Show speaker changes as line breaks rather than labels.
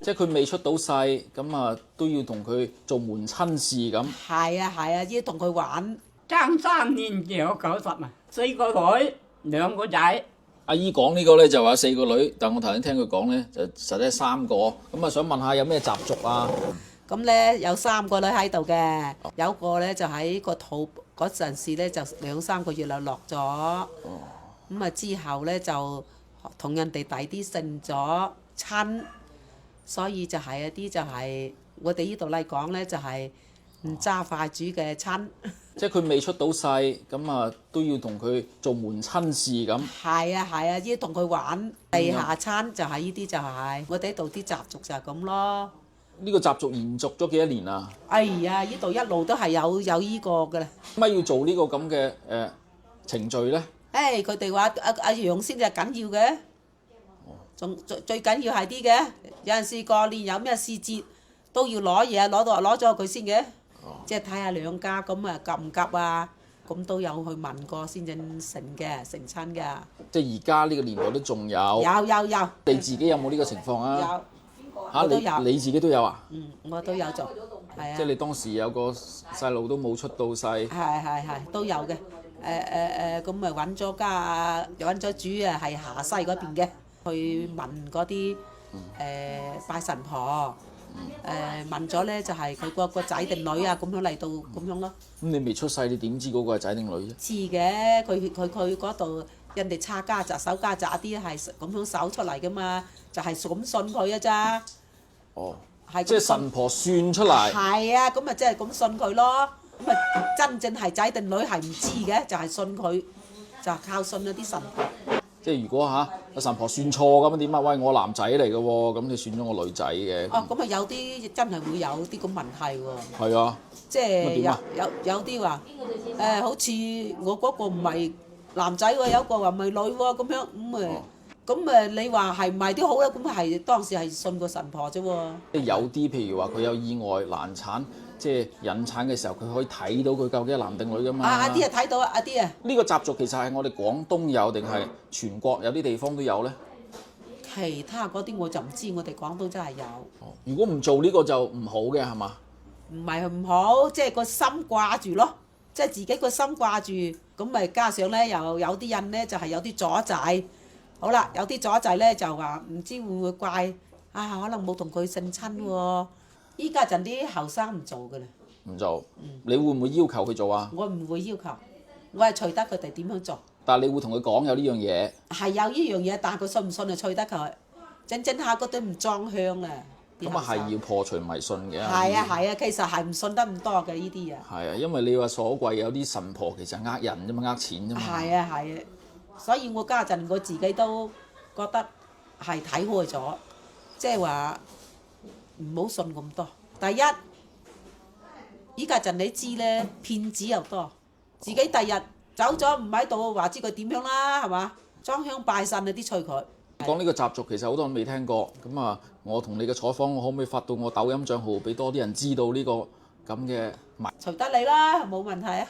即係佢未出到世，咁啊都要同佢做門親事咁。
係啊，要同佢玩。
爭3年就有90啊，4個女2個仔。
阿姨講呢個咧就話4個女，但我頭先聽佢講咧就實際3個，咁啊想問下有咩習俗啊？
咁咧有3個女喺度嘅，有個咧就喺個肚嗰陣時咧就2、3個月就落咗，咁啊之後咧就同人哋第啲姓咗親，所以就係一啲就係我哋呢度嚟講咧就係唔揸筷子嘅親。
即係佢未出到世，咁啊都要同佢做門親事咁。
係啊，要同佢玩地下親，就係呢啲就係我哋呢度啲習俗就係咁咯。
呢個習俗延續咗幾多年啊？
哎呀，呢度一路都係有呢個嘅啦。
點解要做呢個咁嘅程序咧？
佢哋話阿楊先係緊要嘅，仲最緊要係啲嘅。有陣時過年有咩時節都要攞嘢，攞咗佢先嘅。即係睇下兩家咁啊夾唔夾啊，咁都有去問過先至成親嘅。
即係而家呢個年代都仲有。
有。
你自己有冇呢個情況啊？
有。
我都有。你自己都有啊？
我都有做。係啊。
即係你當時有個細路都冇出到世。
係都有嘅。咁咪揾咗主啊，係下西嗰邊嘅，去問嗰啲拜神婆。問咗咧就係佢個仔定女啊，咁樣嚟到咁樣咯。
咁你未出世，你點知嗰個係仔定女啫？
知嘅，佢嗰度人哋抄家宅搜家宅啲係咁樣搜出嚟噶嘛，就係咁信佢啊咋。
哦。
係。
即係神婆算出嚟。
係啊，咁咪即係咁信佢咯。咁啊真正係仔定女係唔知嘅，就係信佢，就係靠信嗰啲神婆。
即係如果阿神婆算錯咁點啊？喂，我男仔嚟嘅喎，咁你算咗我女仔嘅。
咁啊有啲真係會有啲咁問題喎。
係啊。
即係有啲話好似我嗰個唔係男仔喎，有個話唔係女喎，咁樣咁你話係唔係啲好咧？咁係當時係信個神婆啫喎。
即係有啲譬如話佢有意外難產，即係引產嘅時候，佢可以睇到佢究竟係男定女噶嘛？
阿啲睇到阿啲啊。
呢個習俗其實係我哋廣東有定係全國有啲地方都有咧？
其他嗰啲我就唔知，我哋廣東真係有。
如果唔做呢個就唔好嘅係嘛？
唔係唔好，即係個心掛住咯，即係自己個心掛住，咁咪加上咧又有啲人咧就係有啲阻滯。好啦，有啲阻滯咧就話唔知會唔會怪可能冇同佢姓親喎。依家陣啲後生唔做㗎啦。
唔做。你會唔會要求佢做啊？
我唔會要求，我係隨得佢哋點樣做。
但係你會同佢講有呢樣嘢。
係有呢樣嘢，但係佢信唔信就隨得佢。整下嗰啲唔裝香啊。
咁啊係要破除迷信嘅。
係啊，其實係唔信得咁多嘅呢啲啊。
係啊，因為你話所謂有啲神婆其實呃人啫嘛，呃錢啫嘛。
係啊，所以我家陣我自己都覺得係睇開咗，即係話唔好信咁多。第一，依家陣你知咧，騙子又多，自己第日走咗唔喺度，話知佢點樣啦，係嘛？裝香拜神啊啲催佢。
講呢個習俗其實好多人未聽過，咁啊，我同你嘅採訪，我可唔可以發到我抖音帳號俾多啲人知道呢個咁嘅？
隨得你啦，冇問題啊！